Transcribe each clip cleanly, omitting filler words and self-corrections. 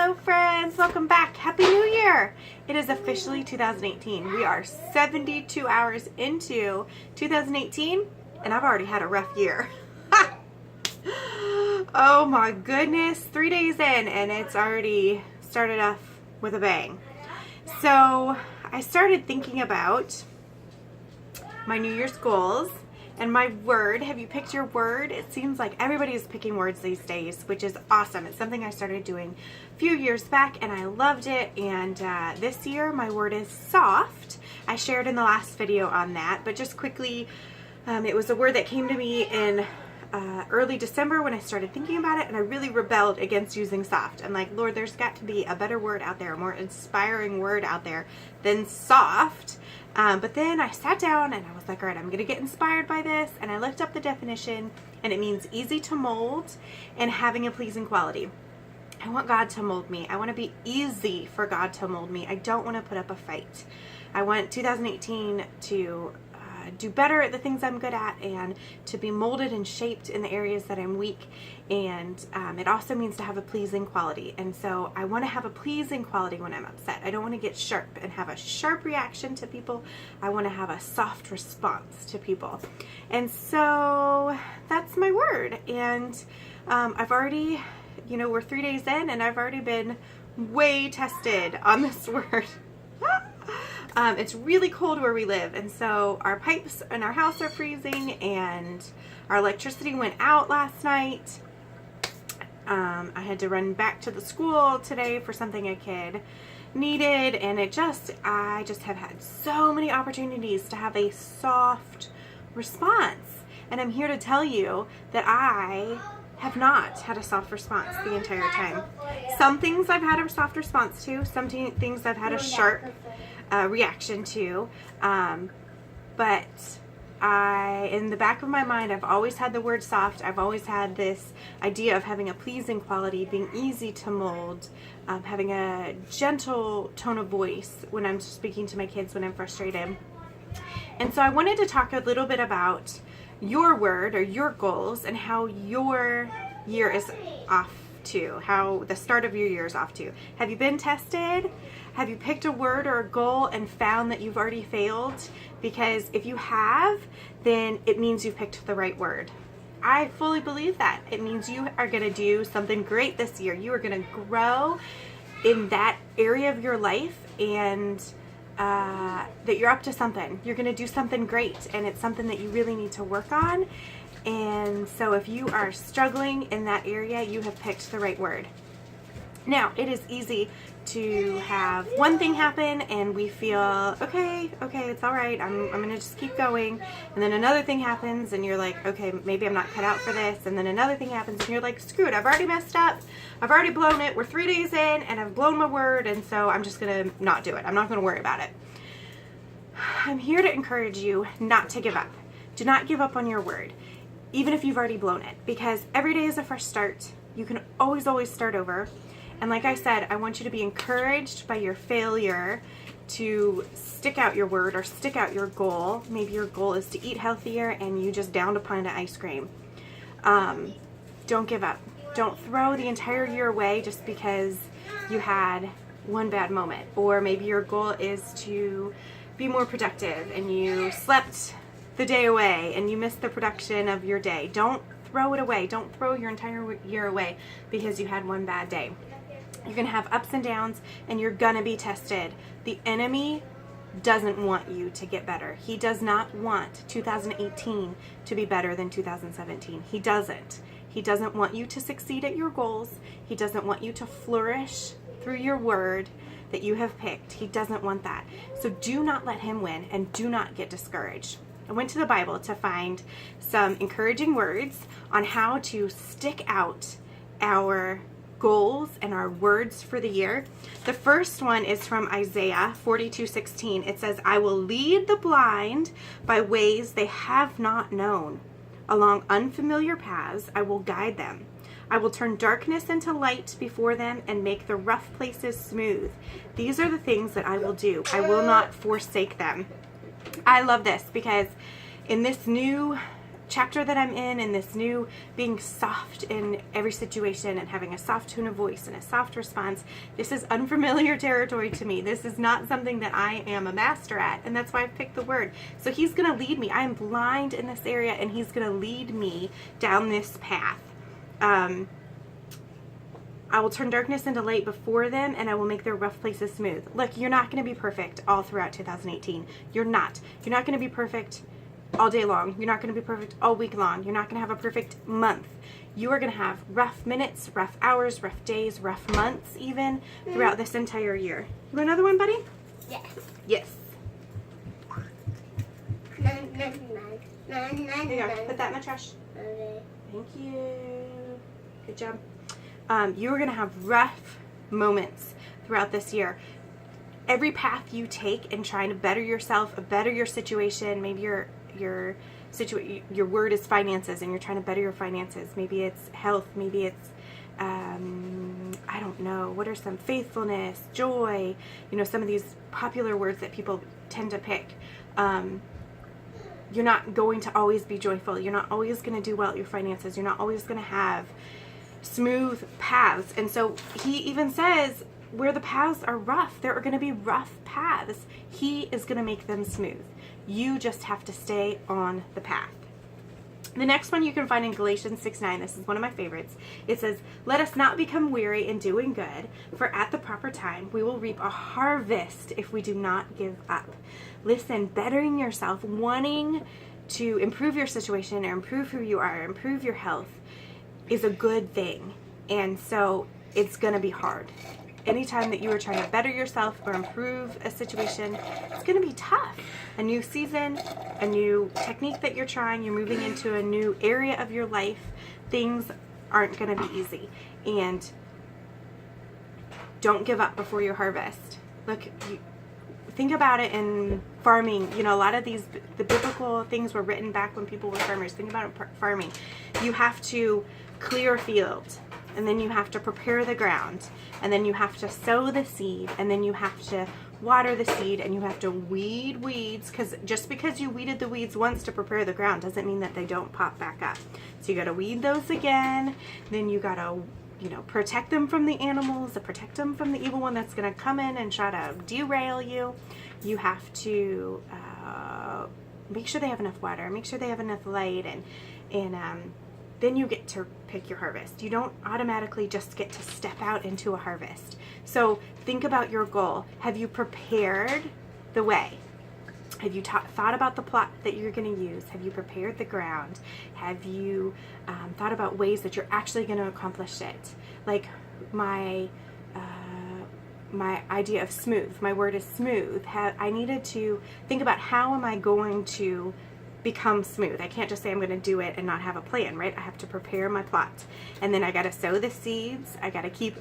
Hello friends, welcome back. Happy New Year. It is officially 2018. We are 72 hours into 2018 and I've already had a rough year. Oh my goodness, 3 days in and it's already started off with a bang. So I started thinking about my New Year's goals and my word. Have you picked your word? It seems like everybody is picking words these days, which is awesome. It's something I started doing a few years back and I loved it. And this year my word is soft. I shared in the last video on that, but just quickly, it was a word that came to me in early December when I started thinking about it, and I really rebelled against using soft. I'm like, Lord, there's got to be a better word out there, a more inspiring word out there than soft. But then I sat down and I was like, all right, I'm going to get inspired by this. And I looked up the definition and it means easy to mold and having a pleasing quality. I want God to mold me. I want to be easy for God to mold me. I don't want to put up a fight. I want 2018 to do better at the things I'm good at and to be molded and shaped in the areas that I'm weak. And it also means to have a pleasing quality. And so I want to have a pleasing quality when I'm upset. I don't want to get sharp and have a sharp reaction to people. I want to have a soft response to people. And so that's my word. And I've already, we're 3 days in and I've already been way tested on this word. It's really cold where we live, and so our pipes in our house are freezing and our electricity went out last night. I had to run back to the school today for something a kid needed, and I just have had so many opportunities to have a soft response. And I'm here to tell you that I have not had a soft response the entire time. Some things I've had a soft response to, some things I've had a sharp reaction to, but in the back of my mind, I've always had the word soft. I've always had this idea of having a pleasing quality, being easy to mold, having a gentle tone of voice when I'm speaking to my kids when I'm frustrated. And so I wanted to talk a little bit about your word or your goals and how your year is off to, how the start of your year is off to. Have you been tested? Have you picked a word or a goal and found that you've already failed? Because if you have, then it means you've picked the right word. I fully believe that. It means you are going to do something great this year. You are going to grow in that area of your life, and that you're up to something. You're going to do something great, and it's something that you really need to work on. And so if you are struggling in that area, you have picked the right word. Now, it is easy to have one thing happen and we feel, okay, it's all right. I'm going to just keep going. And then another thing happens and you're like, okay, maybe I'm not cut out for this. And then another thing happens and you're like, screw it. I've already messed up. I've already blown it. We're 3 days in and I've blown my word. And so I'm just going to not do it. I'm not going to worry about it. I'm here to encourage you not to give up. Do not give up on your word, even if you've already blown it, because every day is a fresh start. You can always start over. And like I said, I want you to be encouraged by your failure to stick out your word or stick out your goal. Maybe your goal is to eat healthier and you just downed a pint of ice cream. Don't give up. Don't throw the entire year away just because you had one bad moment. Or maybe your goal is to be more productive and you slept the day away and you missed the production of your day. Don't throw it away. Don't throw your entire year away because you had one bad day. You're going to have ups and downs and you're going to be tested. The enemy doesn't want you to get better. He does not want 2018 to be better than 2017. He doesn't. He doesn't want you to succeed at your goals. He doesn't want you to flourish through your word that you have picked. He doesn't want that. So do not let him win and do not get discouraged. I went to the Bible to find some encouraging words on how to stick out our goals and our words for the year. The first one is from Isaiah 42:16. It says, I will lead the blind by ways they have not known. Along unfamiliar paths, I will guide them. I will turn darkness into light before them and make the rough places smooth. These are the things that I will do. I will not forsake them. I love this because in this new chapter that I'm in this new being soft in every situation and having a soft tone of voice and a soft response, this is unfamiliar territory to me. This is not something that I am a master at, and that's why I've picked the word. So he's going to lead me. I am blind in this area, and he's going to lead me down this path. I will turn darkness into light before them, and I will make their rough places smooth. Look, you're not going to be perfect all throughout 2018. You're not. You're not going to be perfect all day long. You're not going to be perfect all week long. You're not going to have a perfect month. You are going to have rough minutes, rough hours, rough days, rough months even throughout this entire year. You want another one, buddy? Yes. Yes. Here you go. Put that in the trash. Okay. Thank you. Good job. You are going to have rough moments throughout this year. Every path you take in trying to better yourself, better your situation, maybe your word is finances and you're trying to better your finances. Maybe it's health, maybe it's I don't know, what are some, faithfulness, joy, some of these popular words that people tend to pick. You're not going to always be joyful. You're not always going to do well at your finances. You're not always going to have smooth paths. And so he even says where the paths are rough, there are going to be rough paths. He is going to make them smooth. You just have to stay on the path. The next one you can find in Galatians 6:9. This is one of my favorites. It says, "Let us not become weary in doing good, for at the proper time we will reap a harvest if we do not give up." Listen, bettering yourself, wanting to improve your situation or improve who you are, improve your health is a good thing. And so it's going to be hard. Anytime that you are trying to better yourself or improve a situation, it's going to be tough. A new season, a new technique that you're trying, you're moving into a new area of your life, things aren't going to be easy. And don't give up before you harvest. Look, think about it in farming. A lot of the biblical things were written back when people were farmers. Think about it farming. You have to clear a field, and then you have to prepare the ground, and then you have to sow the seed, and then you have to water the seed, and you have to weed weeds, because just because you weeded the weeds once to prepare the ground doesn't mean that they don't pop back up. So you got to weed those again, then you got to protect them from the animals, protect them from the evil one that's going to come in and try to derail you. You have to make sure they have enough water, make sure they have enough light, and then you get to pick your harvest. You don't automatically just get to step out into a harvest. So think about your goal. Have you prepared the way? Have you thought about the plot that you're going to use? Have you prepared the ground? Have you thought about ways that you're actually going to accomplish it? Like my idea of smooth. My word is smooth. I needed to think about how am I going to become smooth. I can't just say I'm going to do it and not have a plan, right? I have to prepare my plot. And then I got to sow the seeds. I got to keep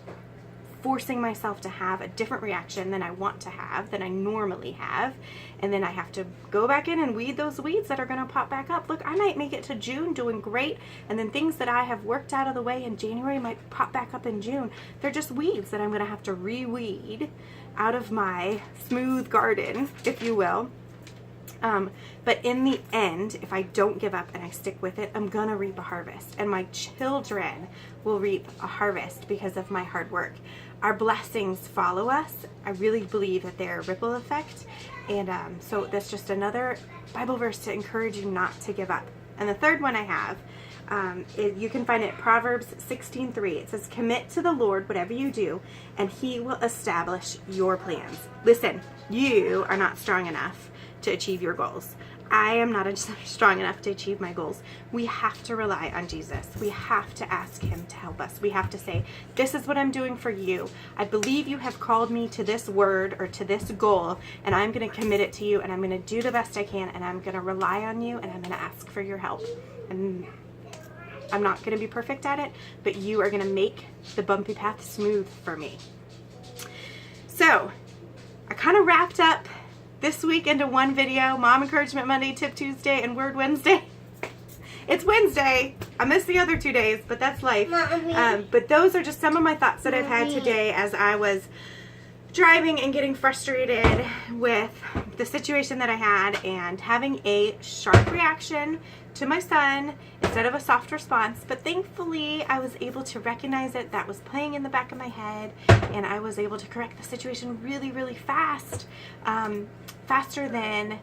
forcing myself to have a different reaction than I want to have, than I normally have. And then I have to go back in and weed those weeds that are going to pop back up. Look, I might make it to June doing great, and then things that I have worked out of the way in January might pop back up in June. They're just weeds that I'm going to have to re-weed out of my smooth garden, if you will. But in the end, if I don't give up and I stick with it, I'm going to reap a harvest. And my children will reap a harvest because of my hard work. Our blessings follow us. I really believe that they're a ripple effect. And so that's just another Bible verse to encourage you not to give up. And the third one I have, you can find it Proverbs 16:3. It says, "Commit to the Lord whatever you do, and He will establish your plans." Listen, you are not strong enough to achieve your goals. I am not strong enough to achieve my goals. We have to rely on Jesus. We have to ask Him to help us. We have to say, this is what I'm doing for you. I believe you have called me to this word or to this goal, and I'm going to commit it to you, and I'm going to do the best I can, and I'm going to rely on you, and I'm going to ask for your help. And I'm not going to be perfect at it, but you are going to make the bumpy path smooth for me. So I kind of wrapped up this week into one video: Mom Encouragement Monday, Tip Tuesday, and Word Wednesday. It's Wednesday. I missed the other 2 days, but that's life. But those are just some of my thoughts that I've had today as I was driving and getting frustrated with the situation that I had and having a sharp reaction to my son instead of a soft response. But thankfully I was able to recognize it. That was playing in the back of my head, and I was able to correct the situation really fast, faster than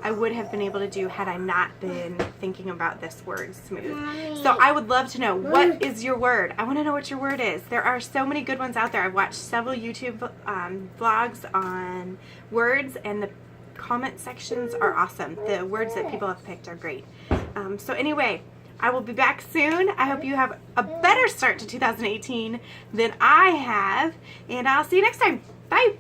I would have been able to do had I not been thinking about this word smooth. So I would love to know, what is your word? I want to know what your word is. There are so many good ones out there. I've watched several YouTube vlogs on words, and the comment sections are awesome. The words that people have picked are great. So anyway, I will be back soon. I hope you have a better start to 2018 than I have, and I'll see you next time. Bye.